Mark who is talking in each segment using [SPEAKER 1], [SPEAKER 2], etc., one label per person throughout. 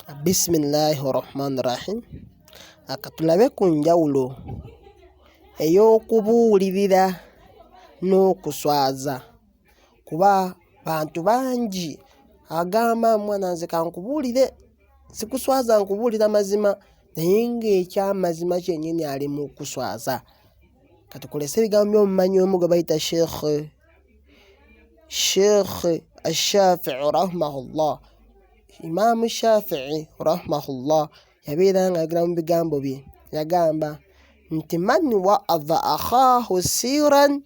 [SPEAKER 1] Bismillahirrahmanirrahim. Akatulabe ku njawulo ey'okubuulirira n'okuswaza. Kuba bantu bangi agamba mwana nze kankubuulire, sikuswaza nkubuulira mazima, naye ng'ekyamazima kyennyini ali mu kuswaza. Katukolese ebigambo by'omumanyi omu gwe bayita Sheikh Ash-Shafi'i rahimahullah. Imaamu Shafi'i rahimahullah yabeera ng'ayogera mu bigambo bye, yagamba nti man wa'adha akhaahu sirran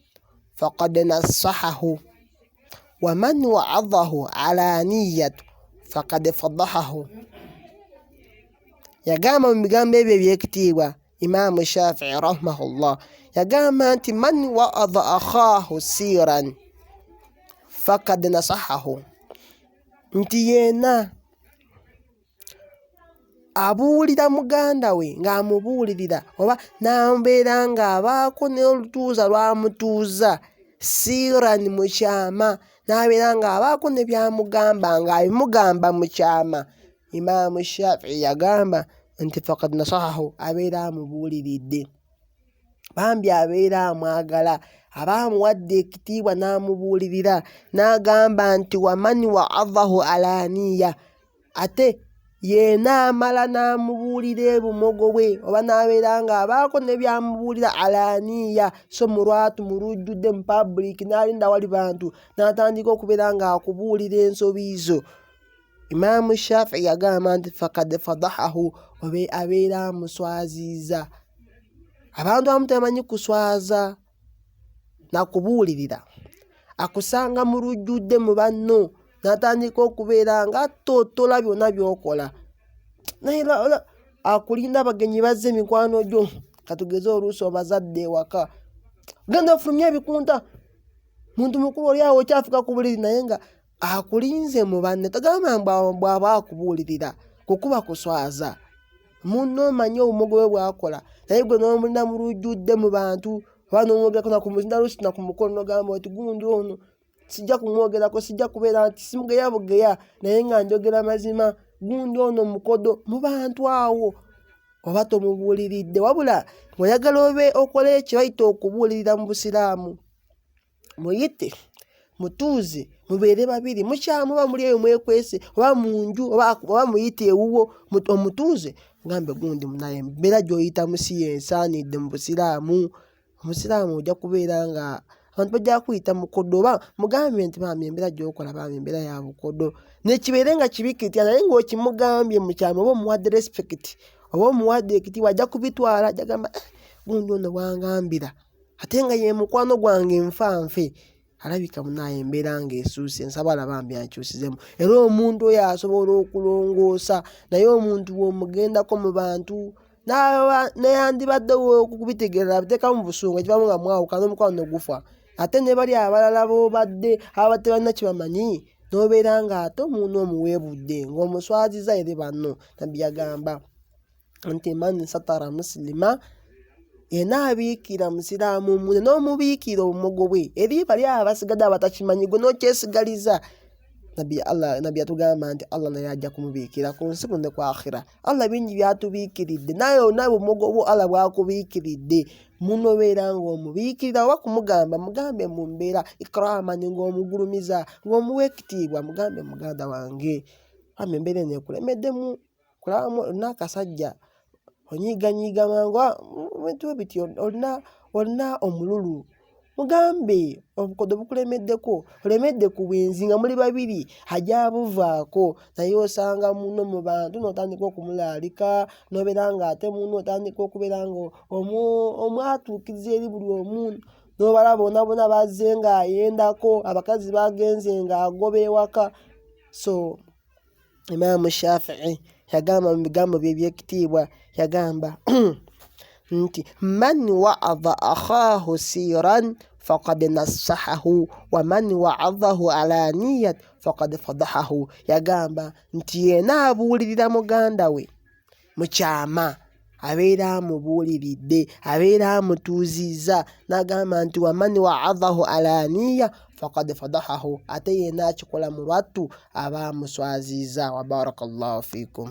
[SPEAKER 1] faqad nassahahu wa man wa'adhahu alaniyatan faqad fadahahu. Yagamba mu bigambo ebyo eby'ekitiibwa Imaamu Shafi'i rahimahullah, yagamba nti man wa'adha akhaahu sirran faqad nasahahu, nti yeena abuulira muganda we ng'amubuulirira oba n'ambeera ng'abaako n'olutuuza lw'amutuuza sirran mu kyama, n'abeera ng'abaako ne by'amugamba ng'abimugamba mu kyama, Imaamu Shafi'i yagamba nti faqad nasahahu, abeera amubuuliridde. Bambi abeera amwagala, aba amuwadde ekitiibwa n'amubuulirira, n'agamba nti waman wa'adhahu alaniya, ate yeena amala n'amubuulira ebumogo bwe oba n'abeera ng'abaako ne by'amubuulira alaniya, so mu lwatu mu lujjudde mu public, n'alinda wali bantu n'atandika okubeera ng'akubuulira ensobi zo, Imaamu Shafi'i yagamba nti faqad fadahahu, abeera amuswaziza. Abantu abamu tebamanyi kuswaza na kubuulirira. Akusanga mu lujjudde mu banno n'atandika okubeera ng'attootola byonna by'okola. Naye akulinda abagenyi bazze mikwano gyo, katugeze oluusi obazadde ewaka, genda ofulumye ebikunta, muntu mukulu oli awo okyafuka ku buliri, naye nga akulinze mu banne. Togamba bw'aba akubuulirira, kukuba kuswaza. Munno omanyi obumogo bwe bw'akola, naye gwe n'omulina mu lujjudde mu bantu, oba n'omwogerako nakumuzinda luusi na ku mukono n'ogamba oti gundi ono sijja kumwogerako, sijja kubeera nti simugeya bugeya, naye nga njogera mazima, gundi ono mukodo, mu bantu awo oba tomubuuliridde. Wabula ng'oyagala obe okole kye bayita okubuulirira mu Busiraamu, muyite mutuuze mubeere babiri, mukyama oba muli eyo mwekwese, oba mu nju oba muyite ewuwo, omutuuze mugambe gundi munaye embeera gy'oyita mu si yensaanidde mu Busiraamu. Omusiraamu ojja kubeera nga abantu bajja kuyita mukodo, oba mugambe nti maama embeera gy'okola maama embeera ya bukodo, nekibeere nga kibikitya, naye ng'okimugambye mu kyama oba omuwadde respect oba omuwadde ekitiibwa, ajja kubitwala, ajja gamba gundi ono bw'angambira ate nga ye mukwano gwange nfanfe, alabika munaye embeera ng'esuuse, nsaba bambi ankyusizemu. Era omuntu oyo asobola okulongoosa, naye omuntu bw'omugendako mu bantu neyandibadde okubitegeera biteekamu mu busungu, ekivaamu nga mwawuka n'omukwano gufa. Ate ne bali abalala b'obadde ababadde balina kye bamanyi, n'obeera ng'ate omuntu omuweebudde ng'omuswaziza eri banno. Nabbi yagamba nti man satara muslima, yenna abiikira musiraamu munne n'omubiikira obumogo bwe eri bali abasigadde abatakimanyi, gwe n'okyesigaliza. Nabbi yatugamba nti Allah naye ajja kumubiikira ku nsi ne ku akhira. Allah bingi byatubiikiridde, naye obumogo bwo Allah bwakubiikiridde, muno obeera ng'omubiikirira oba kumugamba, mugambe mu mbeera ikramani, ng'omugulumiza, ng'omuwa ekitiibwa, mugambe muganda wange mama embeera eno ekulemeddemu, kulabamu olina akasajja onyiiganyiiga mangu, bintu bityo, olina omululu, mugambe obukodo bukulemeddeko, olemedde ku bwenzi nga muli babiri, ajja abuvaako, naye osanga muno mu bantu n'otandika okumulaalika, n'obeera ng'ate muno otandika okubeera omwatuukiriza eri buli omu, n'obalaba bonna bazze ng'ayendako, abakazi bagenze ng'agoba ewaka. So Imaamu Shafi'i yagamba mu bigambo bye eby'ekitiibwa, yagamba nti man wa'adha akhaahu sirran faqad nassahahu wa man wa'adhahu alaniyatan faqad fadahahu. Yagamba nti yeena abuulirira muganda we mu kyama, abeera amubuuliridde, abeera amutuuzizza, n'agamba nti waman wa'adhahu alaniya faqad fadahahu, ate yenna akikola mu lwattu aba amuswazizza. Wa barakallahu fikum.